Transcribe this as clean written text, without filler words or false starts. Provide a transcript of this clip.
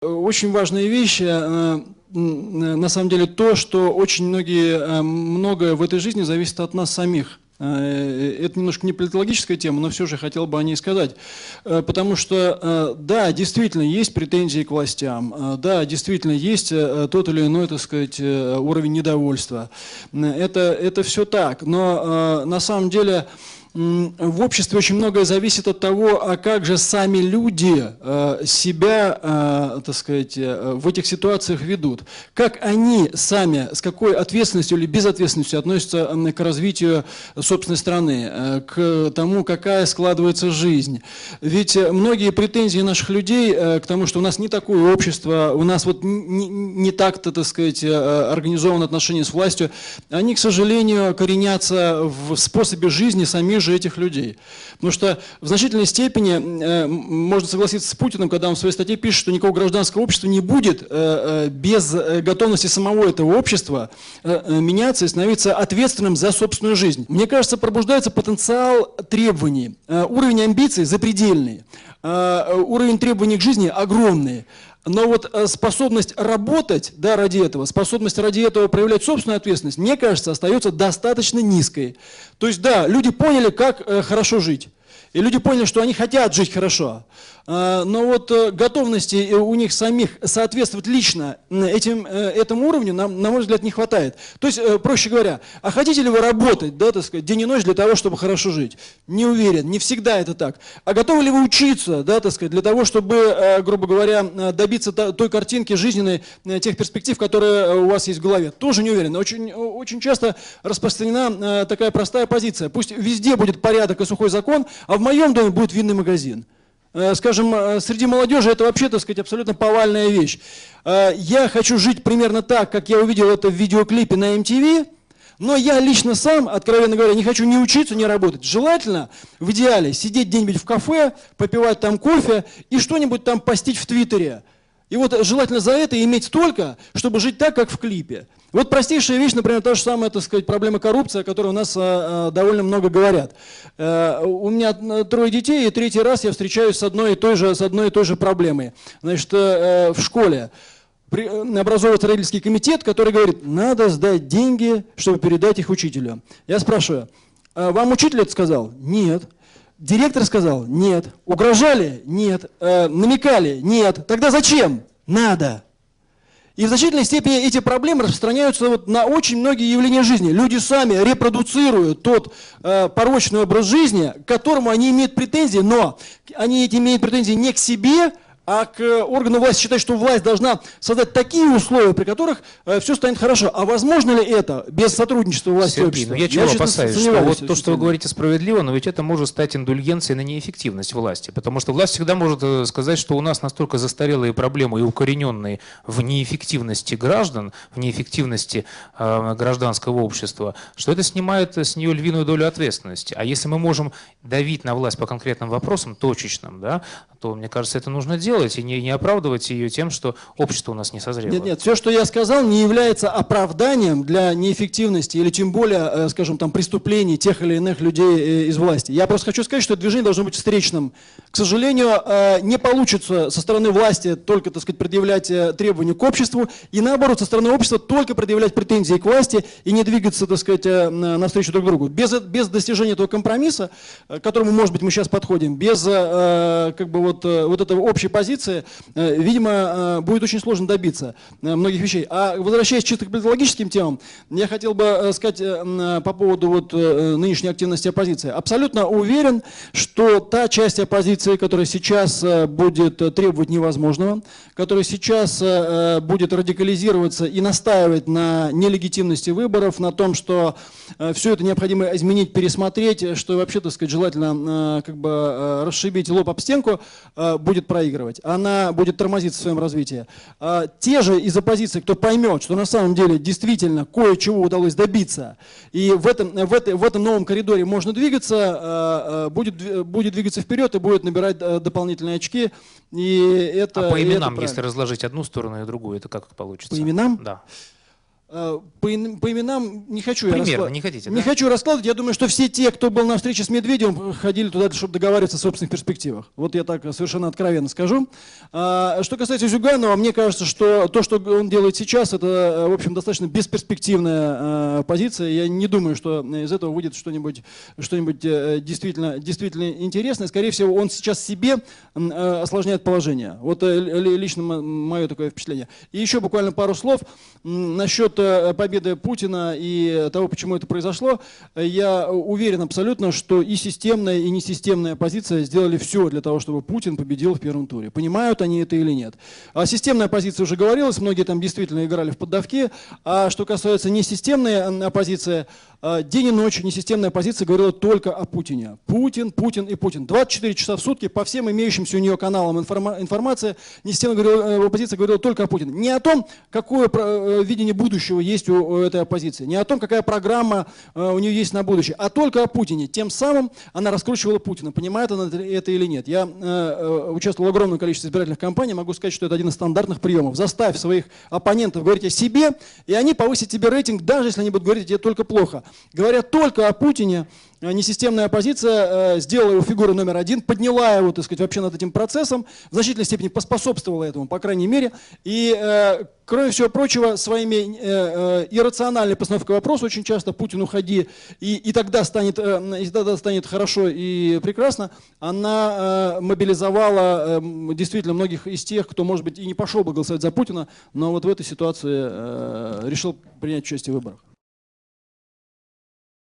Очень важная вещь, на самом деле, то, что очень многое в этой жизни зависит от нас самих. Это немножко не политологическая тема, но все же хотел бы о ней сказать. Потому что, да, действительно, есть претензии к властям, да, действительно, есть тот или иной, так сказать, уровень недовольства. Это все так, но на самом деле в обществе очень многое зависит от того, а как же сами люди себя, так сказать, в этих ситуациях ведут. Как они сами, с какой ответственностью или безответственностью относятся к развитию собственной страны, к тому, какая складывается жизнь. Ведь многие претензии наших людей к тому, что у нас не такое общество, у нас вот не так-то, так сказать, организовано отношение с властью, они, к сожалению, коренятся в способе жизни самих же этих людей. Потому что в значительной степени можно согласиться с Путиным, когда он в своей статье пишет, что никакого гражданского общества не будет без готовности самого этого общества меняться и становиться ответственным за собственную жизнь. Мне кажется, пробуждается потенциал требований. Уровень амбиций запредельный. Уровень требований к жизни огромный. Но вот способность работать, да, ради этого, способность ради этого проявлять собственную ответственность, мне кажется, остается достаточно низкой. То есть, да, люди поняли, как хорошо жить. И люди поняли, что они хотят жить хорошо. Но вот готовности у них самих соответствовать лично этому уровню, на мой взгляд, не хватает. То есть, проще говоря, а хотите ли вы работать, да, так сказать, день и ночь для того, чтобы хорошо жить? Не уверен, не всегда это так. А готовы ли вы учиться, да, так сказать, для того, чтобы, грубо говоря, добиться той картинки жизненной, тех перспектив, которые у вас есть в голове? Тоже не уверен. Очень часто распространена такая простая позиция. Пусть везде будет порядок и сухой закон, а в моем доме будет винный магазин. Скажем, среди молодежи это вообще, так сказать, абсолютно повальная вещь. Я хочу жить примерно так, как я увидел это в видеоклипе на MTV, но я лично сам, откровенно говоря, не хочу ни учиться, ни работать. Желательно, в идеале, сидеть где-нибудь в кафе, попивать там кофе и что-нибудь там постить в Твиттере. И вот желательно за это иметь столько, чтобы жить так, как в клипе. Вот простейшая вещь, например, та же самая, так сказать, проблема коррупции, о которой у нас довольно много говорят. У меня 3 детей, и 3-й раз я встречаюсь с одной и той же проблемой. Значит, в школе образовывается родительский комитет, который говорит, надо сдать деньги, чтобы передать их учителю. Я спрашиваю, вам учитель это сказал? Нет. Директор сказал? Нет. Угрожали? Нет. Намекали? Нет. Тогда зачем? Надо. И в значительной степени эти проблемы распространяются вот на очень многие явления жизни. Люди сами репродуцируют тот порочный образ жизни, к которому они имеют претензии, но они эти имеют претензии не к себе, а к органу власти считать, что власть должна создать такие условия, при которых все станет хорошо. А возможно ли это без сотрудничества власти и общества? Я чего опасаюсь, что вот то, что вы говорите, справедливо, но ведь это может стать индульгенцией на неэффективность власти. Потому что власть всегда может сказать, что у нас настолько застарелые проблемы и укорененные в неэффективности граждан, в неэффективности гражданского общества, что это снимает с нее львиную долю ответственности. А если мы можем давить на власть по конкретным вопросам, точечным, да, то, мне кажется, это нужно делать и не оправдывать ее тем, что общество у нас не созрело. Нет, все, что я сказал, не является оправданием для неэффективности или тем более, скажем, там, преступлений тех или иных людей из власти. Я просто хочу сказать, что это движение должно быть встречным. К сожалению, не получится со стороны власти только, так сказать, предъявлять требования к обществу, и наоборот, со стороны общества только предъявлять претензии к власти и не двигаться, так сказать, навстречу друг другу. Без достижения этого компромисса, к которому, может быть, мы сейчас подходим, без как бы вот этой общей позиции, видимо, будет очень сложно добиться многих вещей. А возвращаясь чисто к политологическим темам, я хотел бы сказать по поводу вот нынешней активности оппозиции. Абсолютно уверен, что та часть оппозиции, которая сейчас будет требовать невозможного, которая сейчас будет радикализироваться и настаивать на нелегитимности выборов, на том, что все это необходимо изменить, пересмотреть, что вообще, так сказать, желательно как бы расшибить лоб об стенку, будет проигрывать. Она будет тормозиться в своем развитии. Те же из оппозиции, кто поймет, что на самом деле действительно кое-чего удалось добиться, и в этом новом коридоре можно двигаться, будет двигаться вперед и будет набирать дополнительные очки. И это, по именам, если разложить одну сторону и другую, это как получится? По именам? Да. По именам не хочу Примерно, я не хотите, не да? хочу раскладывать. Я думаю, что все те, кто был на встрече с Медведевым, ходили туда, чтобы договариваться о собственных перспективах. Вот я так совершенно откровенно скажу. Что касается Зюганова, мне кажется, что то, что он делает сейчас, это, в общем, достаточно бесперспективная позиция. Я не думаю, что из этого выйдет что-нибудь действительно интересное. Скорее всего, он сейчас себе осложняет положение. Вот лично мое такое впечатление. И еще буквально пару слов насчет победы Путина и того, почему это произошло. Я уверен абсолютно, что и системная, и несистемная оппозиция сделали все для того, чтобы Путин победил в первом туре. Понимают они это или нет? А системная оппозиция уже говорилось, многие там действительно играли в поддавки. А что касается несистемной оппозиции, день и ночь несистемная оппозиция говорила только о Путине. Путин, Путин и Путин. 24 часа в сутки по всем имеющимся у нее каналам информация, несистемная оппозиция говорила только о Путине. Не о том, какое видение будущего есть у этой оппозиции, не о том, какая программа у нее есть на будущее, а только о Путине. Тем самым она раскручивала Путина. Понимает она это или нет? Я участвовал в огромном количестве избирательных кампаний, могу сказать, что это один из стандартных приемов. Заставь своих оппонентов говорить о себе, и они повысят тебе рейтинг, даже если они будут говорить о тебе только плохо. Говоря только о Путине, несистемная оппозиция сделала его фигуру номер один, подняла его, так сказать, вообще над этим процессом, в значительной степени поспособствовала этому, по крайней мере. И, кроме всего прочего, своими иррациональной постановкой вопроса очень часто «Путин, уходи, и тогда станет хорошо и прекрасно», она мобилизовала действительно многих из тех, кто, может быть, и не пошел бы голосовать за Путина, но вот в этой ситуации решил принять участие в выборах.